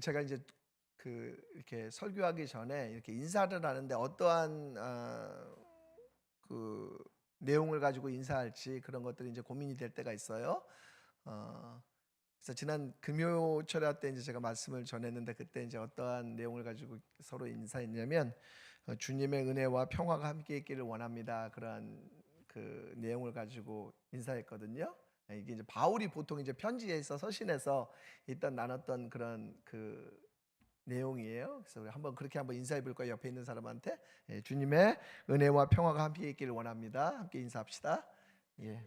제가 이제 이렇게 설교하기 전에 이렇게 인사를 하는데 어떠한 그 내용을 가지고 인사할지 그런 것들이 이제 고민이 될 때가 있어요. 그래서 지난 금요 철야 때 이제 제가 말씀을 전했는데 그때 이제 어떠한 내용을 가지고 서로 인사했냐면 주님의 은혜와 평화가 함께 있기를 원합니다. 그러한 그 내용을 가지고 인사했거든요. 이게 이제 바울이 보통 이제 편지에서 서신에서 일단 나눴던 그런 그 내용이에요. 그래서 우리 그렇게 한번 인사해 볼 거예요. 옆에 있는 사람한테 주님의 은혜와 평화가 함께 있기를 원합니다. 함께 인사합시다. 예.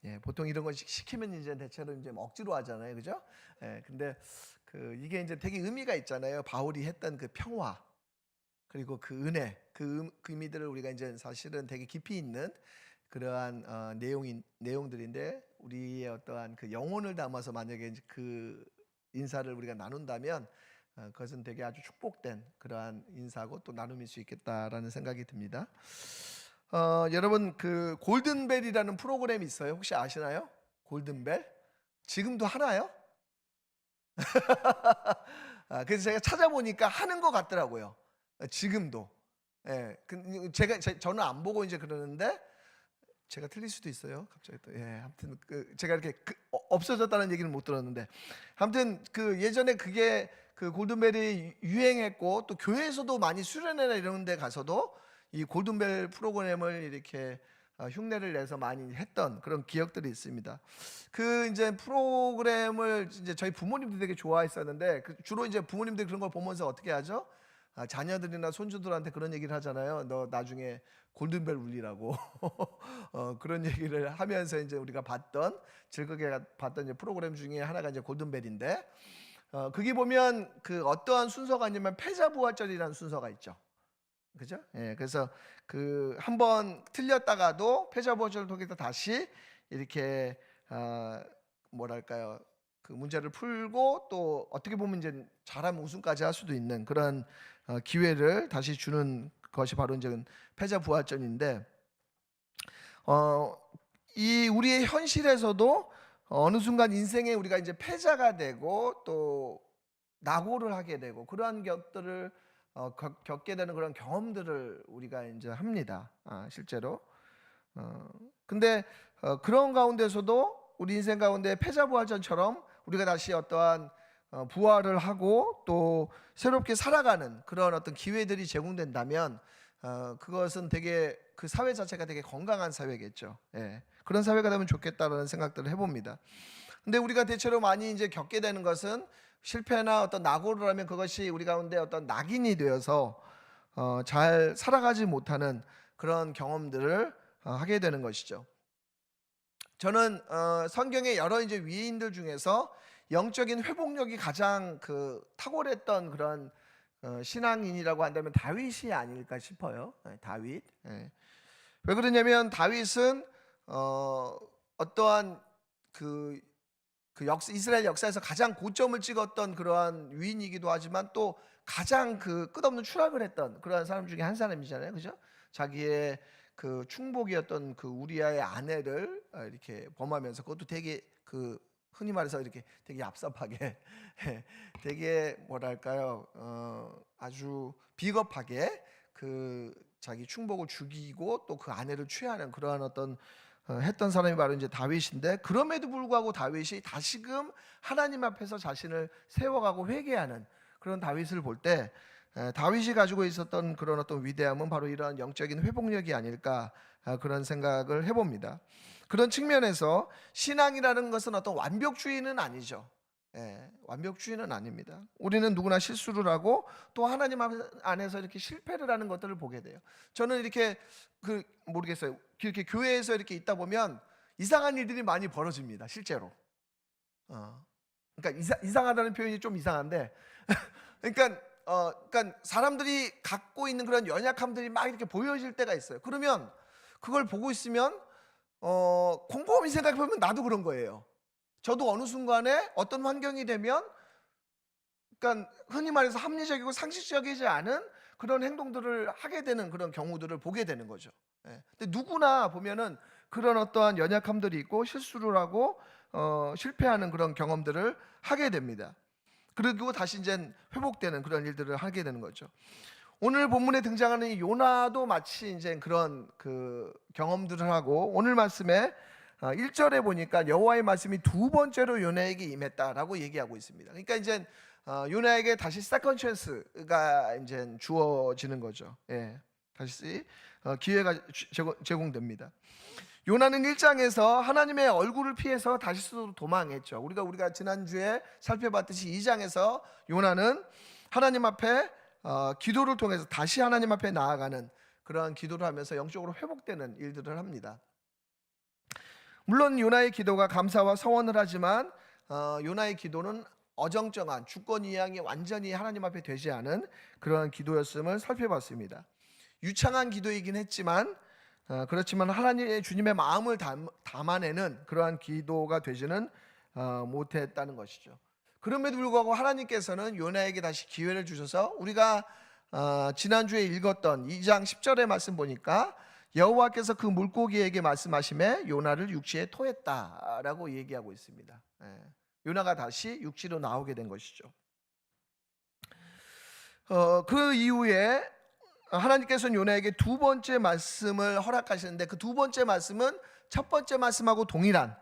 예, 보통 이런 거 시키면 이제 대체로 이제 억지로 하잖아요, 그죠? 예, 근데 이게 이제 되게 의미가 있잖아요. 바울이 했던 그 평화 그리고 그 은혜, 그 의미들을 우리가 이제 사실은 되게 깊이 있는 그러한 내용들인데 우리의 어떠한 그 영혼을 담아서 만약에 이제 그 인사를 우리가 나눈다면 그것은 되게 아주 축복된 그러한 인사고 또 나눔일 수 있겠다라는 생각이 듭니다. 여러분 그 골든벨이라는 프로그램이 있어요. 혹시 아시나요? 골든벨? 지금도 하나요? 그래서 제가 찾아보니까 하는 것 같더라고요. 지금도. 예, 저는 안 보고 이제 그러는데 제가 틀릴 수도 있어요. 갑자기 또 아무튼 제가 이렇게 없어졌다는 얘기는 못 들었는데 아무튼 예전에 그게 그 골든벨이 유행했고 또 교회에서도 많이 수련회나 이런 데 가서도 이 골든벨 프로그램을 이렇게 흉내를 내서 많이 했던 그런 기억들이 있습니다. 이제 프로그램을 이제 저희 부모님들이 되게 좋아했었는데 주로 이제 부모님들이 그런 걸 보면서 어떻게 하죠? 자녀들이나 손주들한테 그런 얘기를 하잖아요. 너 나중에 골든벨 울리라고 그런 얘기를 하면서 이제 우리가 즐겁게 봤던 이제 프로그램 중에 하나가 이제 골든벨인데 거기 보면 어떠한 순서가 있냐면 패자부활절이라는 순서가 있죠. 그죠? 예, 그래서 한번 틀렸다가도 패자부활절을 통해서 다시 이렇게 뭐랄까요? 그 문제를 풀고 또 어떻게 보면 이제 잘하면 우승까지 할 수도 있는 그런 기회를 다시 주는 것이 바로 이제 패자부활전인데 이 우리의 현실에서도 어느 순간 인생에 우리가 이제 패자가 되고 또 낙오를 하게 되고 그러한 것들을 겪게 되는 그런 경험들을 우리가 이제 합니다. 실제로. 근데 그런 가운데서도 우리 인생 가운데 패자부활전처럼 우리가 다시 어떠한 부활을 하고 또 새롭게 살아가는 그런 어떤 기회들이 제공된다면 그것은 되게 그 사회 자체가 되게 건강한 사회겠죠. 예. 그런 사회가 되면 좋겠다라는 생각들을 해봅니다. 근데 우리가 대체로 많이 이제 겪게 되는 것은 실패나 어떤 낙오를 하면 그것이 우리 가운데 어떤 낙인이 되어서 잘 살아가지 못하는 그런 경험들을 하게 되는 것이죠. 저는 성경의 여러 이제 위인들 중에서 영적인 회복력이 가장 탁월했던 그런 신앙인이라고 한다면 다윗이 아닐까 싶어요. 다윗. 왜 그러냐면 다윗은 어떠한 이스라엘 역사에서 가장 고점을 찍었던 그러한 위인이기도 하지만 또 가장 끝없는 추락을 했던 그러한 사람 중에 한 사람이잖아요, 그죠? 자기의 충복이었던 우리아의 아내를 이렇게 범하면서 그것도 되게 흔히 말해서 이렇게 되게 얍삽하게 되게 뭐랄까요 아주 비겁하게 자기 충복을 죽이고 또 그 아내를 취하는 그러한 어떤 했던 사람이 바로 이제 다윗인데 그럼에도 불구하고 다윗이 다시금 하나님 앞에서 자신을 세워가고 회개하는 그런 다윗을 볼 때 다윗이 가지고 있었던 그런 어떤 위대함은 바로 이러한 영적인 회복력이 아닐까 그런 생각을 해봅니다. 그런 측면에서 신앙이라는 것은 어떤 완벽주의는 아니죠. 완벽주의는 아닙니다. 우리는 누구나 실수를 하고 또 하나님 안에서 이렇게 실패를 하는 것들을 보게 돼요. 저는 이렇게 모르겠어요. 이렇게 교회에서 이렇게 있다 보면 이상한 일들이 많이 벌어집니다. 실제로. 그러니까 이상하다는 표현이 좀 이상한데, 그러니까 사람들이 갖고 있는 그런 연약함들이 막 이렇게 보여질 때가 있어요. 그러면 그걸 보고 있으면 곰곰이 생각해 보면 나도 그런 거예요. 저도 어느 순간에 어떤 환경이 되면 흔히 말해서 합리적이고 상식적이지 않은 그런 행동들을 하게 되는 그런 경우들을 보게 되는 거죠. 예. 근데 누구나 보면은 그런 어떠한 연약함들이 있고 실수를 하고 실패하는 그런 경험들을 하게 됩니다. 그리고 다시 이제 회복되는 그런 일들을 하게 되는 거죠. 오늘 본문에 등장하는 이 요나도 마치 이제 그런 그 경험들을 하고, 오늘 말씀에 1절에 보니까 여호와의 말씀이 두 번째로 요나에게 임했다라고 얘기하고 있습니다. 그러니까 이제 요나에게 다시 세컨 찬스가 이제 주어지는 거죠. 예. 다시 기회가 제공됩니다. 요나는 1장에서 하나님의 얼굴을 피해서 다시스로 도망했죠. 우리가 지난주에 살펴봤듯이 2장에서 요나는 하나님 앞에 기도를 통해서 다시 하나님 앞에 나아가는 그러한 기도를 하면서 영적으로 회복되는 일들을 합니다. 물론 요나의 기도가 감사와 서원을 하지만 요나의 기도는 어정쩡한 주권 이양이 완전히 하나님 앞에 되지 않은 그러한 기도였음을 살펴봤습니다. 유창한 기도이긴 했지만 그렇지만 하나님의 주님의 마음을 담아내는 그러한 기도가 되지는 못했다는 것이죠. 그럼에도 불구하고 하나님께서는 요나에게 다시 기회를 주셔서 우리가 지난주에 읽었던 2장 10절의 말씀 보니까 여호와께서 그 물고기에게 말씀하시매 요나를 육지에 토했다라고 얘기하고 있습니다. 요나가 다시 육지로 나오게 된 것이죠. 그 이후에 하나님께서는 요나에게 두 번째 말씀을 허락하시는데, 그 두 번째 말씀은 첫 번째 말씀하고 동일한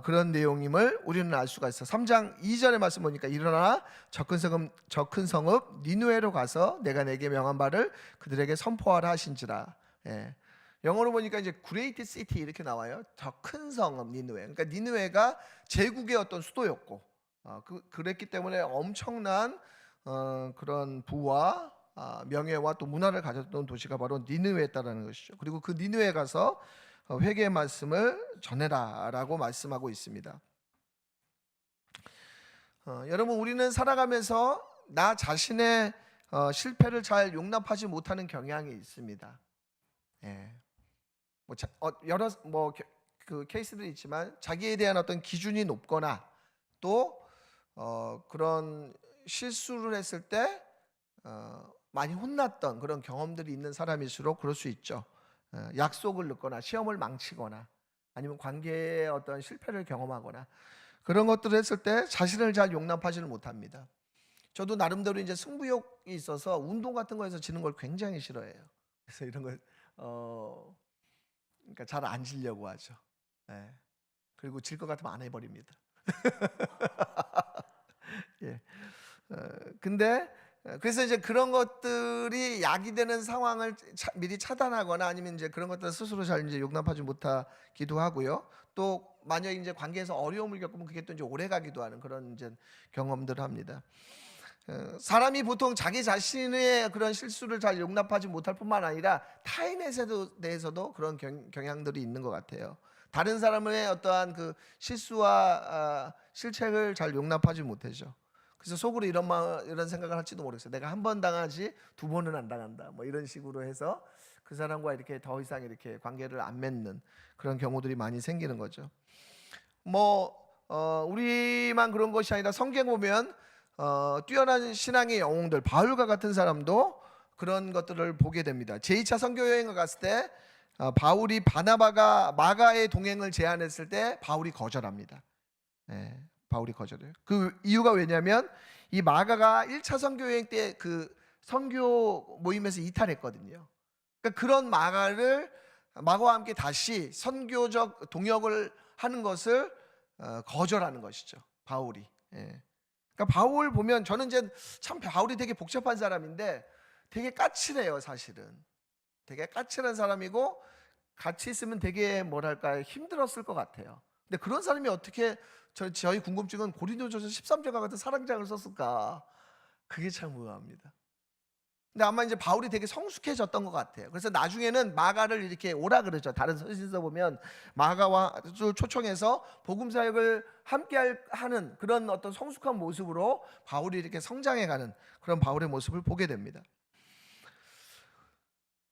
그런 내용임을 우리는 알 수가 있어. 3장 2절의 말씀 보니까 일어나 저 큰 성읍 니느웨로 가서 내가 내게 명한 바를 그들에게 선포하라 하신지라. 영어로 보니까 이제 Great City 이렇게 나와요. 저 큰 성읍 니느웨. 그러니까 니느웨가 제국의 어떤 수도였고 그랬기 때문에 엄청난 그런 부와 명예와 또 문화를 가졌던 도시가 바로 니느웨였다라는 것이죠. 그리고 그 니느웨에 가서 회개의 말씀을 전해라라고 말씀하고 있습니다. 여러분, 우리는 살아가면서 나 자신의 실패를 잘 용납하지 못하는 경향이 있습니다. 여러 그 케이스들이 있지만 자기에 대한 어떤 기준이 높거나 또 그런 실수를 했을 때 많이 혼났던 그런 경험들이 있는 사람일수록 그럴 수 있죠. 약속을 늦거나 시험을 망치거나 아니면 관계의 어떤 실패를 경험하거나 그런 것들을 했을 때 자신을 잘 용납하지는 못합니다. 저도 나름대로 이제 승부욕이 있어서 운동 같은 거에서 지는 걸 굉장히 싫어해요. 그래서 이런 걸 그러니까 잘 안 지려고 하죠. 그리고 질 것 같으면 안 해버립니다. 근데 그래서 이제 그런 것들이 약이 되는 상황을 미리 차단하거나 아니면 이제 그런 것들을 스스로 잘 이제 용납하지 못하기도 하고요. 또 만약 이제 관계에서 어려움을 겪으면 그게 또 이제 오래가기도 하는 그런 이제 경험들을 합니다. 사람이 보통 자기 자신의 그런 실수를 잘 용납하지 못할 뿐만 아니라 타인에 대해서도 그런 경향들이 있는 것 같아요. 다른 사람의 어떠한 그 실수와 실책을 잘 용납하지 못하죠. 그래서 속으로 이런 생각을 할지도 모르겠어요. 내가 한 번 당하지 두 번은 안 당한다. 뭐 이런 식으로 해서 그 사람과 이렇게 더 이상 이렇게 관계를 안 맺는 그런 경우들이 많이 생기는 거죠. 우리만 그런 것이 아니라 성경 보면 뛰어난 신앙의 영웅들 바울과 같은 사람도 그런 것들을 보게 됩니다. 제2차 선교 여행을 갔을 때 바울이 바나바가 마가의 동행을 제안했을 때 바울이 거절합니다. 바울이 거절해요. 그 이유가 왜냐하면 이 마가가 1차 선교 여행 때 그 선교 모임에서 이탈했거든요. 그러니까 그런 마가와 함께 다시 선교적 동역을 하는 것을 거절하는 것이죠. 바울이. 그러니까 바울 보면 저는 이제 참 바울이 되게 복잡한 사람인데 되게 까칠해요, 사실은. 되게 까칠한 사람이고 같이 있으면 되게 뭐랄까 힘들었을 것 같아요. 근데 그런 사람이 어떻게 저희 궁금증은 고린도전서 13절과 같은 사랑장을 썼을까? 그게 참 의아합니다. 근데 아마 이제 바울이 되게 성숙해졌던 것 같아요. 그래서 나중에는 마가를 이렇게 오라 그러죠. 다른 서신서 보면 마가와 초청해서 복음 사역을 함께 하는 그런 어떤 성숙한 모습으로 바울이 이렇게 성장해가는 그런 바울의 모습을 보게 됩니다.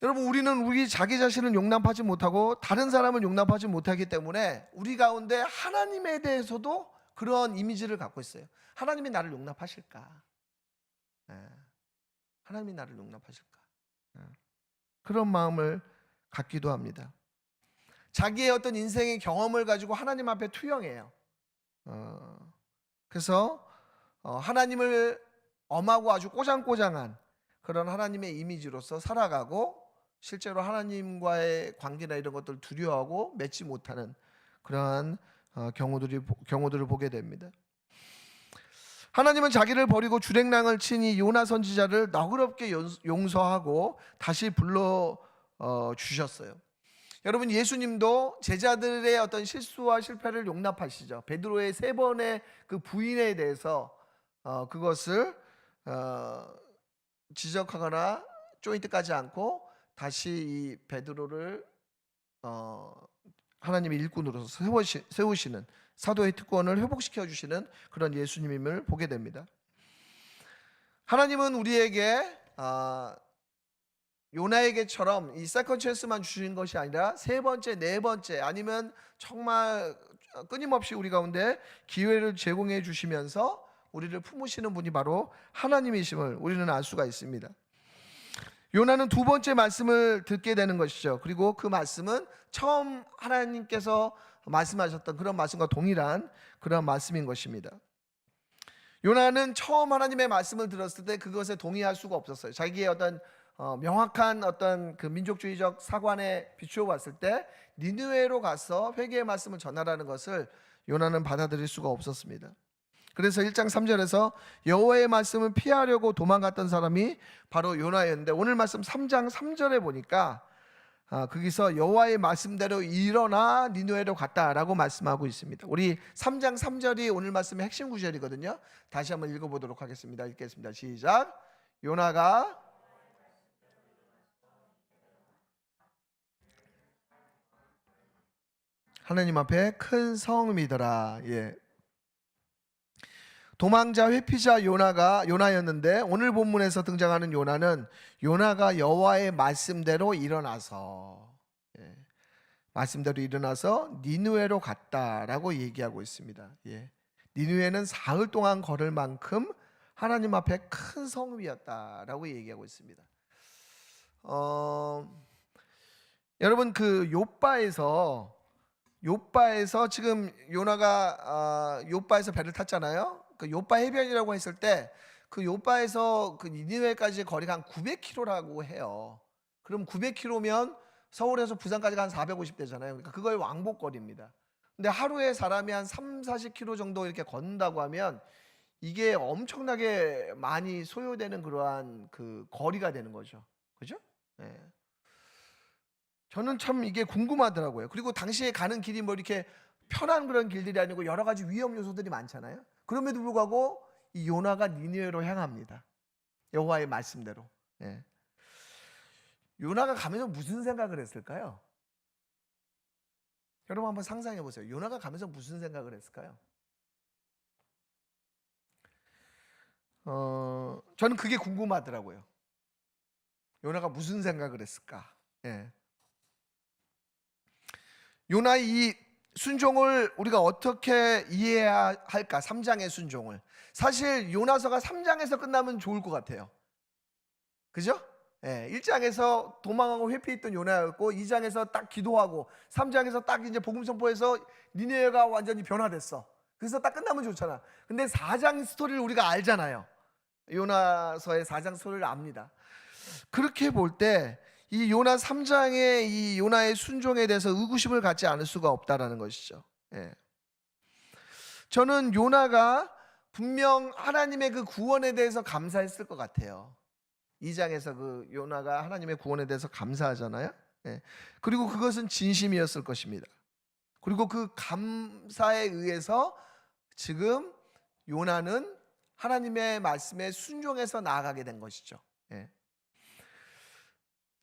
여러분, 우리는 우리 자기 자신을 용납하지 못하고 다른 사람을 용납하지 못하기 때문에 우리 가운데 하나님에 대해서도 그런 이미지를 갖고 있어요. 하나님이 나를 용납하실까? 하나님이 나를 용납하실까? 그런 마음을 갖기도 합니다. 자기의 어떤 인생의 경험을 가지고 하나님 앞에 투영해요. 그래서 하나님을 엄하고 아주 꼬장꼬장한 그런 하나님의 이미지로서 살아가고, 실제로 하나님과의 관계나 이런 것들을 두려워하고 맺지 못하는 그러한 경우들을 보게 됩니다. 하나님은 자기를 버리고 주랭랑을 친 이 요나 선지자를 너그럽게 용서하고 다시 불러 주셨어요. 여러분, 예수님도 제자들의 어떤 실수와 실패를 용납하시죠. 베드로의 3번의 그 부인에 대해서 그것을 지적하거나 조인트 까지 않고 다시 이 베드로를 하나님의 일꾼으로서 세우시는, 사도의 특권을 회복시켜 주시는 그런 예수님임을 보게 됩니다. 하나님은 우리에게 요나에게처럼 이 세컨 찬스만 주신 것이 아니라 3번째, 4번째, 아니면 정말 끊임없이 우리 가운데 기회를 제공해 주시면서 우리를 품으시는 분이 바로 하나님이심을 우리는 알 수가 있습니다. 요나는 2번째 말씀을 듣게 되는 것이죠. 그리고 그 말씀은 처음 하나님께서 말씀하셨던 그런 말씀과 동일한 그런 말씀인 것입니다. 요나는 처음 하나님의 말씀을 들었을 때 그것에 동의할 수가 없었어요. 자기의 어떤 명확한 어떤 그 민족주의적 사관에 비추어 봤을 때 니느웨로 가서 회개의 말씀을 전하라는 것을 요나는 받아들일 수가 없었습니다. 그래서 1장 3절에서 여호와의 말씀을 피하려고 도망갔던 사람이 바로 요나였는데, 오늘 말씀 3장 3절에 보니까 거기서 여호와의 말씀대로 일어나 니느웨로 갔다라고 말씀하고 있습니다. 우리 3장 3절이 오늘 말씀의 핵심 구절이거든요. 다시 한번 읽어보도록 하겠습니다. 읽겠습니다. 시작. 요나가 하나님 앞에 큰 성음이더라. 도망자 회피자 요나였는데, 오늘 본문에서 등장하는 요나는 요나가 여호와의 말씀대로 일어나서 니느웨로 갔다라고 얘기하고 있습니다. 니느웨는 사흘 동안 걸을 만큼 하나님 앞에 큰 성읍이었다라고 얘기하고 있습니다. 여러분, 그 욥바에서 지금 요나가 욥바에서 배를 탔잖아요. 그 욥바 해변이라고 했을 때 그 욥바에서 그 니느웨까지의 거리가 한 900km라고 해요. 그럼 900km면 서울에서 부산까지가 한 450대잖아요. 그러니까 그거의 왕복거리입니다. 근데 하루에 사람이 한 30-40km 정도 이렇게 걷는다고 하면 이게 엄청나게 많이 소요되는 그러한 그 거리가 되는 거죠. 그죠? 저는 참 이게 궁금하더라고요. 그리고 당시에 가는 길이 뭐 이렇게 편한 그런 길들이 아니고 여러 가지 위험 요소들이 많잖아요. 그럼에도 불구하고 이 요나가 니느웨로 향합니다. 여호와의 말씀대로. 요나가 가면서 무슨 생각을 했을까요? 여러분 한번 상상해 보세요. 요나가 가면서 무슨 생각을 했을까요? 저는 그게 궁금하더라고요. 요나가 무슨 생각을 했을까? 요나의 이 순종을 우리가 어떻게 이해해야 할까? 3장의 순종을. 사실 요나서가 3장에서 끝나면 좋을 것 같아요. 그죠? 1장에서 도망하고 회피했던 요나였고, 2장에서 딱 기도하고, 3장에서 딱 이제 복음 선포해서 니느웨가 완전히 변화됐어. 그래서 딱 끝나면 좋잖아. 근데 4장 스토리를 우리가 알잖아요. 요나서의 4장 스토리를 압니다. 그렇게 볼 때 이 요나 3장의 이 요나의 순종에 대해서 의구심을 갖지 않을 수가 없다라는 것이죠. 저는 요나가 분명 하나님의 그 구원에 대해서 감사했을 것 같아요. 2장에서 그 요나가 하나님의 구원에 대해서 감사하잖아요. 그리고 그것은 진심이었을 것입니다. 그리고 그 감사에 의해서 지금 요나는 하나님의 말씀에 순종해서 나아가게 된 것이죠.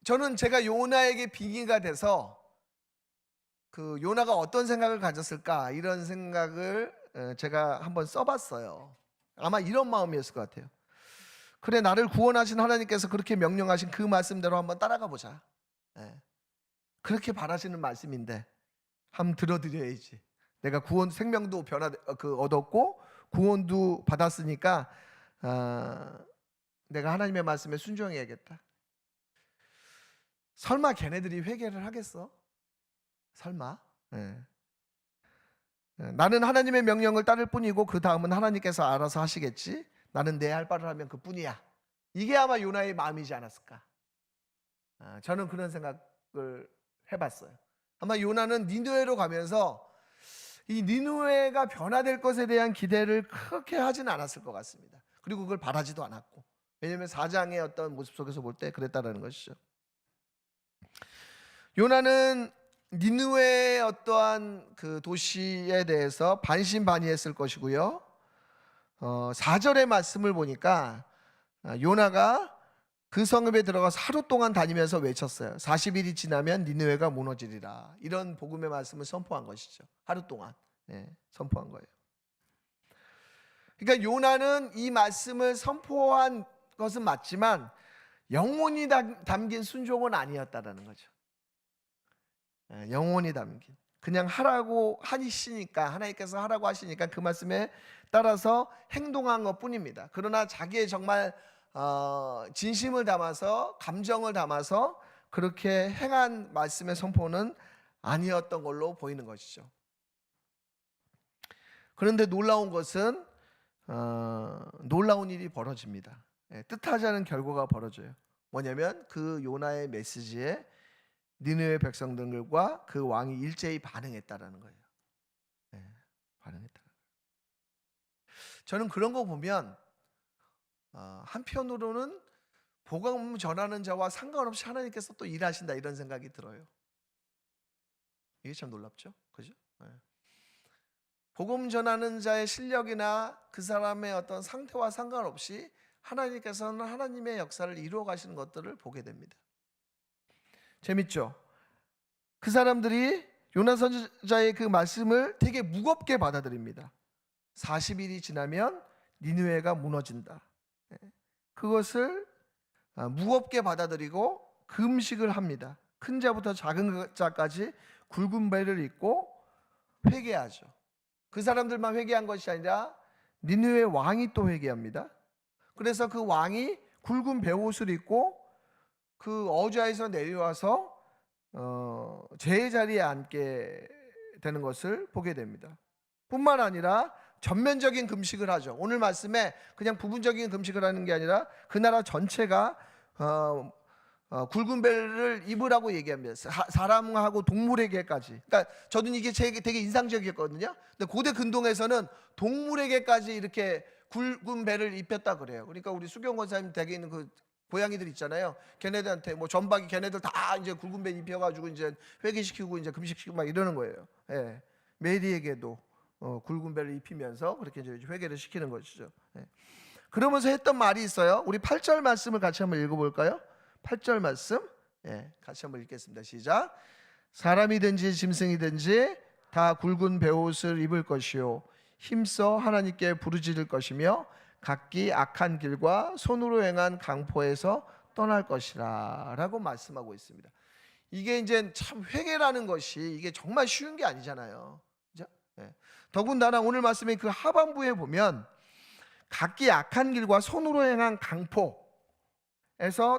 저는 제가 요나에게 빙의가 돼서 그 요나가 어떤 생각을 가졌을까, 이런 생각을 제가 한번 써봤어요. 아마 이런 마음이었을 것 같아요. 그래, 나를 구원하신 하나님께서 그렇게 명령하신 그 말씀대로 한번 따라가 보자. 그렇게 바라시는 말씀인데 한번 들어드려야지. 내가 구원, 생명도 얻었고 구원도 받았으니까 내가 하나님의 말씀에 순종해야겠다. 설마 걔네들이 회개를 하겠어? 설마? 예. 나는 하나님의 명령을 따를 뿐이고 그 다음은 하나님께서 알아서 하시겠지. 나는 내 할 바를 하면 그뿐이야. 이게 아마 요나의 마음이지 않았을까. 저는 그런 생각을 해봤어요. 아마 요나는 니느웨로 가면서 이 니느웨가 변화될 것에 대한 기대를 그렇게 하지는 않았을 것 같습니다. 그리고 그걸 바라지도 않았고, 왜냐하면 4장의 어떤 모습 속에서 볼 때 그랬다라는 것이죠. 요나는 니느웨의 어떠한 그 도시에 대해서 반신반의했을 것이고요. 4절의 말씀을 보니까 요나가 그 성읍에 들어가서 하루 동안 다니면서 외쳤어요. 40일이 지나면 니느웨가 무너지리라. 이런 복음의 말씀을 선포한 것이죠. 하루 동안 선포한 거예요. 그러니까 요나는 이 말씀을 선포한 것은 맞지만 영혼이 담긴 순종은 아니었다라는 거죠. 영혼이 담긴, 그냥 하라고 하시니까, 하나님께서 하라고 하시니까 그 말씀에 따라서 행동한 것뿐입니다. 그러나 자기의 정말 진심을 담아서, 감정을 담아서 그렇게 행한 말씀의 선포는 아니었던 걸로 보이는 것이죠. 그런데 놀라운 것은 놀라운 일이 벌어집니다. 뜻하지 않은 결과가 벌어져요. 뭐냐면 그 요나의 메시지에 니느웨 백성들과 그 왕이 일제히 반응했다라는 거예요. 반응했다. 저는 그런 거 보면 한편으로는 복음 전하는 자와 상관없이 하나님께서 또 일하신다, 이런 생각이 들어요. 이게 참 놀랍죠, 그죠? 복음 전하는 자의 실력이나 그 사람의 어떤 상태와 상관없이 하나님께서는 하나님의 역사를 이루어 가시는 것들을 보게 됩니다. 재밌죠? 그 사람들이 요나 선지자의 그 말씀을 되게 무겁게 받아들입니다. 40일이 지나면 니느웨가 무너진다. 그것을 무겁게 받아들이고 금식을 합니다. 큰 자부터 작은 자까지 굵은 배를 입고 회개하죠. 그 사람들만 회개한 것이 아니라 니느웨 왕이 또 회개합니다. 그래서 그 왕이 굵은 베옷을 입고 그 어좌에서 내려와서 제자리에 앉게 되는 것을 보게 됩니다. 뿐만 아니라 전면적인 금식을 하죠. 오늘 말씀에 그냥 부분적인 금식을 하는 게 아니라 그 나라 전체가 굵은 배를 입으라고 얘기합니다. 사람하고 동물에게까지. 그러니까 저는 이게 되게 인상적이었거든요. 근데 고대 근동에서는 동물에게까지 이렇게 굵은 배를 입혔다 그래요. 그러니까 우리 수경 권사님 댁에 있는 그 고양이들 있잖아요. 걔네들한테 뭐 전박이 걔네들 다 이제 굵은 배 입혀가지고 이제 회개시키고 이제 금식시키고 막 이러는 거예요. 메리에게도 굵은 배를 입히면서 그렇게 이제 회개를 시키는 것이죠. 그러면서 했던 말이 있어요. 우리 8절 말씀을 같이 한번 읽어볼까요? 8절 말씀, 같이 한번 읽겠습니다. 시작. 사람이든지 짐승이든지 다 굵은 베옷을 입을 것이요 힘써 하나님께 부르짖을 것이며 각기 악한 길과 손으로 행한 강포에서 떠날 것이라 라고 말씀하고 있습니다. 이게 이제 참 회개라는 것이 이게 정말 쉬운 게 아니잖아요. 그죠? 더군다나 오늘 말씀의 그 하반부에 보면 각기 악한 길과 손으로 행한 강포에서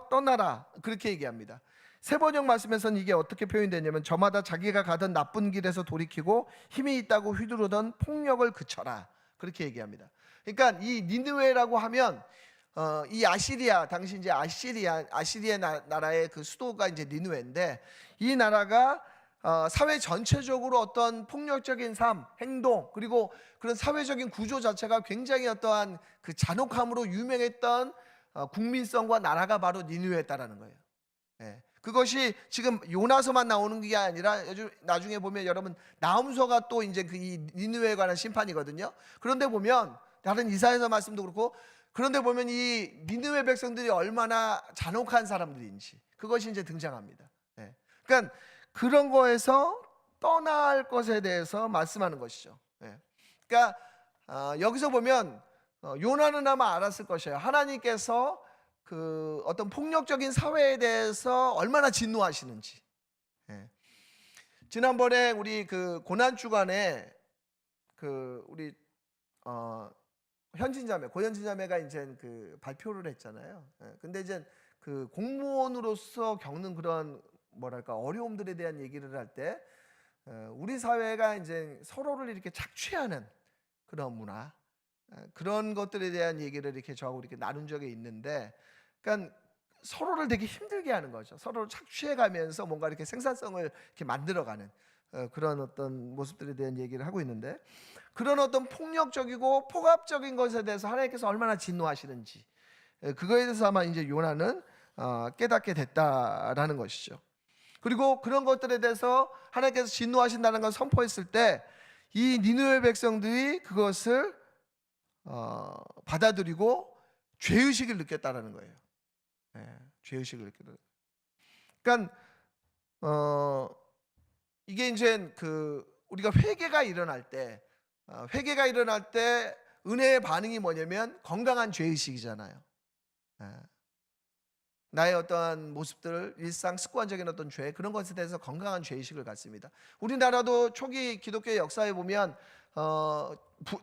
떠나라, 그렇게 얘기합니다. 세번역 말씀에서는 이게 어떻게 표현되냐면 저마다 자기가 가던 나쁜 길에서 돌이키고 힘이 있다고 휘두르던 폭력을 그쳐라, 그렇게 얘기합니다. 그러니까 이 니느웨라고 하면 이 아시리아, 당시 이제 아시리아 나라의 그 수도가 이제 니느웨인데, 이 나라가 사회 전체적으로 어떤 폭력적인 삶, 행동, 그리고 그런 사회적인 구조 자체가 굉장히 어떠한 그 잔혹함으로 유명했던 국민성과 나라가 바로 니느웨였다라는 거예요. 그것이 지금 요나서만 나오는 게 아니라 나중에 보면 여러분 나훔서가 또 이제 그 이 니느웨에 관한 심판이거든요. 그런데 보면 다른 이사야서 말씀도 그렇고, 그런데 보면 이 니느웨 백성들이 얼마나 잔혹한 사람들인지 그것이 이제 등장합니다. 그러니까 그런 거에서 떠날 것에 대해서 말씀하는 것이죠. 그러니까 여기서 보면 요나는 아마 알았을 것이에요. 하나님께서 그 어떤 폭력적인 사회에 대해서 얼마나 진노하시는지. 지난번에 우리 그 고난 주간에 그 우리 현진자매, 고현진자매가 이제 그 발표를 했잖아요. 근데 이제 그 공무원으로서 겪는 그런 뭐랄까 어려움들에 대한 얘기를 할 때 우리 사회가 이제 서로를 이렇게 착취하는 그런 문화, 그런 것들에 대한 얘기를 이렇게 저하고 이렇게 나눈 적이 있는데, 그러니까 서로를 되게 힘들게 하는 거죠. 서로를 착취해가면서 뭔가 이렇게 생산성을 이렇게 만들어가는 그런 어떤 모습들에 대한 얘기를 하고 있는데, 그런 어떤 폭력적이고 폭압적인 것에 대해서 하나님께서 얼마나 진노하시는지, 그거에 대해서 아마 이제 요나는 깨닫게 됐다라는 것이죠. 그리고 그런 것들에 대해서 하나님께서 진노하신다는 걸 선포했을 때 이 니느웨 백성들이 그것을 받아들이고 죄의식을 느꼈다라는 거예요. 죄의식을 느꼈다. 그러니까 이게 이제 우리가 회개가 일어날 때 은혜의 반응이 뭐냐면 건강한 죄의식이잖아요. 나의 어떠한 모습들, 일상 습관적인 어떤 죄, 그런 것에 대해서 건강한 죄의식을 갖습니다. 우리나라도 초기 기독교의 역사에 보면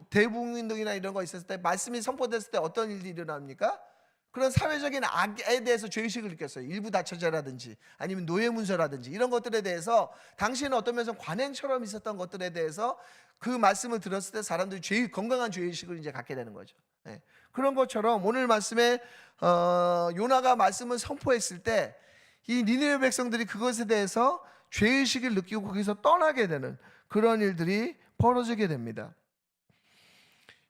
대붕운동이나 이런 거 있었을 때, 말씀이 선포됐을 때 어떤 일이 일어납니까? 그런 사회적인 악에 대해서 죄의식을 느꼈어요. 일부 다처제라든지 아니면 노예문서라든지 이런 것들에 대해서 당시에는 어떤 면에서 관행처럼 있었던 것들에 대해서 그 말씀을 들었을 때 사람들이 건강한 죄의식을 이제 갖게 되는 거죠. 그런 것처럼 오늘 말씀에 요나가 말씀을 선포했을 때 이 니느웨 백성들이 그것에 대해서 죄의식을 느끼고 거기서 떠나게 되는 그런 일들이 벌어지게 됩니다.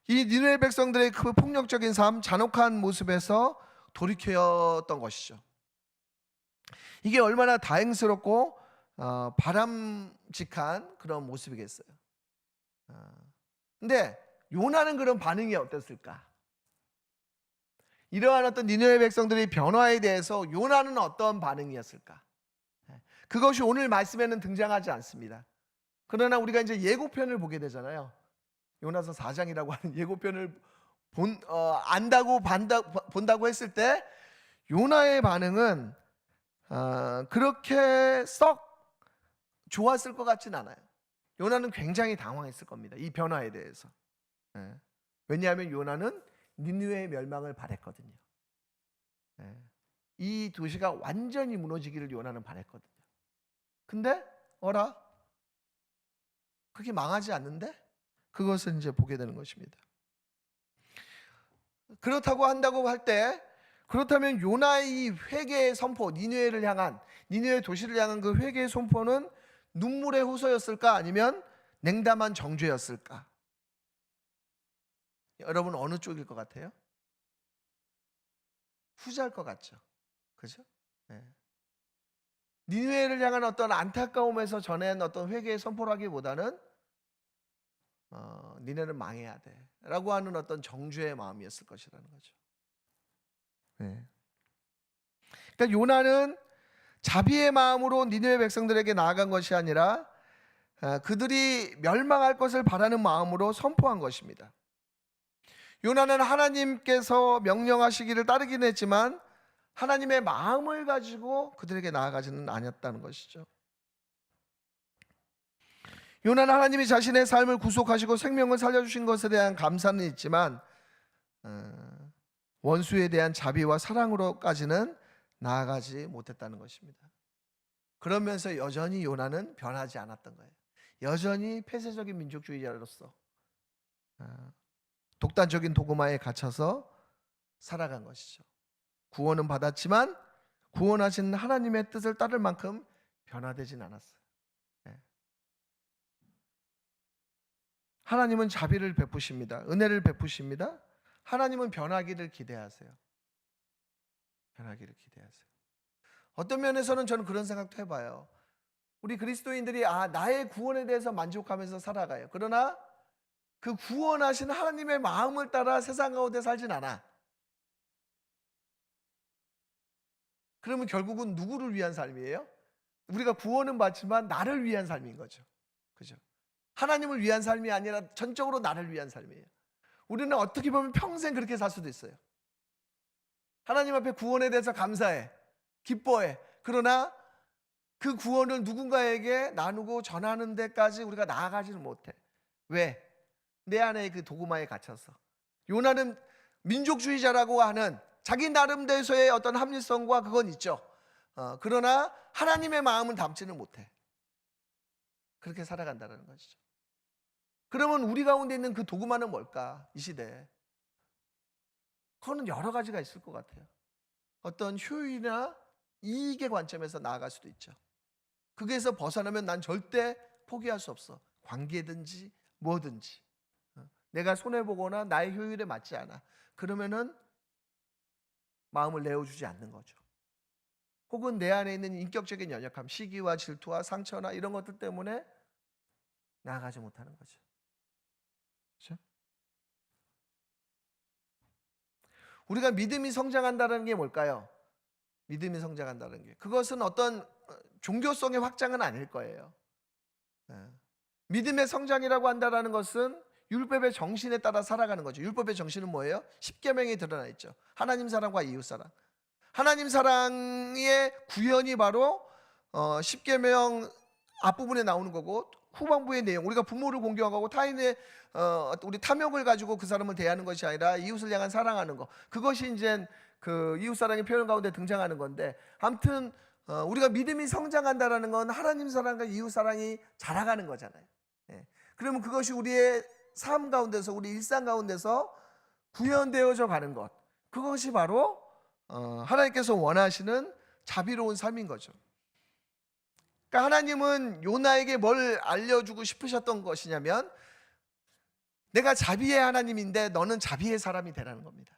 이 니느웨 백성들의 그 폭력적인 삶, 잔혹한 모습에서 돌이켰던 것이죠. 이게 얼마나 다행스럽고 바람직한 그런 모습이겠어요. 근데 요나는 그런 반응이 어땠을까? 이러한 어떤 니느웨 백성들의 변화에 대해서 요나는 어떤 반응이었을까? 그것이 오늘 말씀에는 등장하지 않습니다. 그러나 우리가 이제 예고편을 보게 되잖아요. 요나서 4장이라고 하는 예고편을 본다고 했을 때 요나의 반응은 그렇게 썩 좋았을 것 같진 않아요. 요나는 굉장히 당황했을 겁니다. 이 변화에 대해서. 왜냐하면 요나는 니느웨의 멸망을 바랬거든요. 이 도시가 완전히 무너지기를 요나는 바랬거든요. 근데 어라? 그게 망하지 않는데? 그것을 이제 보게 되는 것입니다. 그렇다고 한다고 할 때, 그렇다면 요나의 이 회개의 선포, 니느웨 도시를 향한 그 회개의 선포는 눈물의 호소였을까? 아니면 냉담한 정죄였을까? 여러분 어느 쪽일 것 같아요? 후자일 것 같죠? 그죠? 니느웨를 향한 어떤 안타까움에서 전한 어떤 회개의 선포라기보다는 니네는 망해야 돼 라고 하는 어떤 정죄의 마음이었을 것이라는 거죠. 그러니까 요나는 자비의 마음으로 니느웨 백성들에게 나아간 것이 아니라 그들이 멸망할 것을 바라는 마음으로 선포한 것입니다. 요나는 하나님께서 명령하시기를 따르긴 했지만 하나님의 마음을 가지고 그들에게 나아가지는 않았다는 것이죠. 요나는 하나님이 자신의 삶을 구속하시고 생명을 살려주신 것에 대한 감사는 있지만 원수에 대한 자비와 사랑으로까지는 나아가지 못했다는 것입니다. 그러면서 여전히 요나는 변하지 않았던 거예요. 여전히 폐쇄적인 민족주의자로서 독단적인 도구마에 갇혀서 살아간 것이죠. 구원은 받았지만 구원하신 하나님의 뜻을 따를 만큼 변화되진 않았어요. 하나님은 자비를 베푸십니다. 은혜를 베푸십니다. 하나님은 변하기를 기대하세요. 변하기를 기대하세요. 어떤 면에서는 저는 그런 생각도 해봐요. 우리 그리스도인들이 나의 구원에 대해서 만족하면서 살아가요. 그러나 그 구원하신 하나님의 마음을 따라 세상 가운데 살진 않아. 그러면 결국은 누구를 위한 삶이에요? 우리가 구원은 받지만 나를 위한 삶인 거죠. 그죠? 하나님을 위한 삶이 아니라 전적으로 나를 위한 삶이에요. 우리는 어떻게 보면 평생 그렇게 살 수도 있어요. 하나님 앞에 구원에 대해서 감사해, 기뻐해. 그러나 그 구원을 누군가에게 나누고 전하는 데까지 우리가 나아가지는 못해. 왜? 내 안에 그 도구마에 갇혀서. 요나는 민족주의자라고 하는 자기 나름대로의 어떤 합리성과 그건 있죠. 그러나 하나님의 마음은 담지는 못해. 그렇게 살아간다는 것이죠. 그러면 우리 가운데 있는 그 도구만은 뭘까? 이 시대에. 그거는 여러 가지가 있을 것 같아요. 어떤 효율이나 이익의 관점에서 나아갈 수도 있죠. 거기에서 벗어나면 난 절대 포기할 수 없어. 관계든지 뭐든지. 내가 손해보거나 나의 효율에 맞지 않아. 그러면은 마음을 내어주지 않는 거죠. 혹은 내 안에 있는 인격적인 연약함, 시기와 질투와 상처나 이런 것들 때문에 나아가지 못하는 거죠. 그렇죠? 우리가 믿음이 성장한다는 게 뭘까요? 믿음이 성장한다는 게 그것은 어떤 종교성의 확장은 아닐 거예요. 믿음의 성장이라고 한다는 것은 율법의 정신에 따라 살아가는 거죠. 율법의 정신은 뭐예요? 십계명에 드러나 있죠. 하나님 사랑과 이웃 사랑. 하나님 사랑의 구현이 바로 십계명 앞부분에 나오는 거고, 후반부의 내용, 우리가 부모를 공경하고 타인의 우리 탐욕을 가지고 그 사람을 대하는 것이 아니라 이웃을 향한 사랑하는 것, 그것이 이제 그 이웃 사랑의 표현 가운데 등장하는 건데, 아무튼 우리가 믿음이 성장한다라는 건 하나님 사랑과 이웃 사랑이 자라가는 거잖아요. 예. 그러면 그것이 우리의 삶 가운데서, 우리 일상 가운데서 구현되어져 가는 것, 그것이 바로 하나님께서 원하시는 자비로운 삶인 거죠. 그러니까 하나님은 요나에게 뭘 알려주고 싶으셨던 것이냐면, 내가 자비의 하나님인데 너는 자비의 사람이 되라는 겁니다.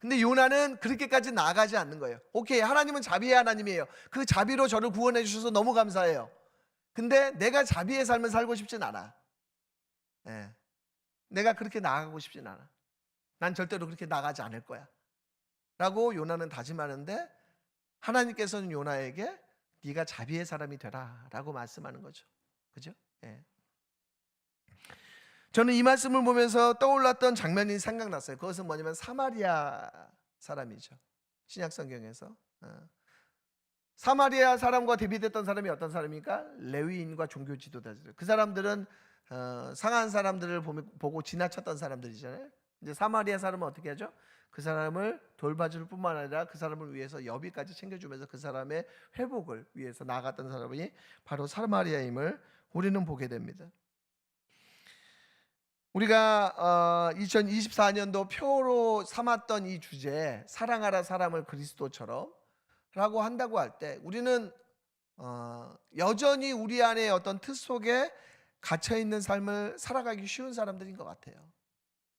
근데 요나는 그렇게까지 나아가지 않는 거예요. 오케이, 하나님은 자비의 하나님이에요. 그 자비로 저를 구원해 주셔서 너무 감사해요. 근데 내가 자비의 삶을 살고 싶진 않아. 예. 내가 그렇게 나아가고 싶진 않아. 난 절대로 그렇게 나가지 않을 거야 라고 요나는 다짐하는데, 하나님께서는 요나에게 네가 자비의 사람이 되라 라고 말씀하는 거죠. 그죠? 예. 저는 이 말씀을 보면서 떠올랐던 장면이 생각났어요. 그것은 뭐냐면 사마리아 사람이죠. 신약 성경에서 사마리아 사람과 대비됐던 사람이 어떤 사람입니까? 레위인과 종교 지도자들. 그 사람들은 상한 사람들을 보고 지나쳤던 사람들이잖아요. 이제 사마리아 사람은 어떻게 하죠? 그 사람을 돌봐줄 뿐만 아니라 그 사람을 위해서 여비까지 챙겨주면서 그 사람의 회복을 위해서 나아갔던 사람이 바로 사마리아임을 우리는 보게 됩니다. 우리가 2024년도 표로 삼았던 이 주제, 사랑하라 사람을 그리스도처럼 라고 한다고 할 때, 우리는 여전히 우리 안에 어떤 틀 속에 갇혀있는 삶을 살아가기 쉬운 사람들인 것 같아요.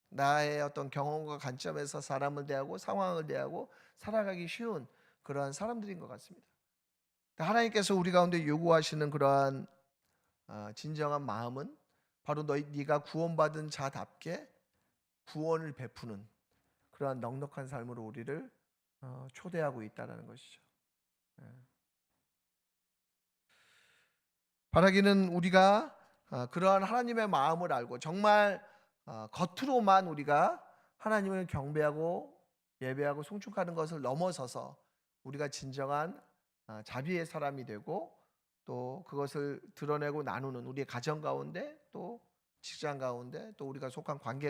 나의 어떤 경험과 관점에서 사람을 대하고 상황을 대하고 살아가기 쉬운 그러한 사람들인 것 같습니다. 하나님께서 우리 가운데 요구하시는 그러한 진정한 마음은 바로 네가 구원받은 자답게 구원을 베푸는 그러한 넉넉한 삶으로 우리를 초대하고 있다는 것이죠. 바라기는 우리가 그러한 하나님의 마음을 알고 정말 겉으로만 우리가 하나님을 경배하고 예배하고 송축하는 것을 넘어서서 우리가 진정한 자비의 사람이 되고, 또 그것을 드러내고 나누는 우리의 가정 가운데, 또 직장 가운데, 또 우리가 속한 관계 가운데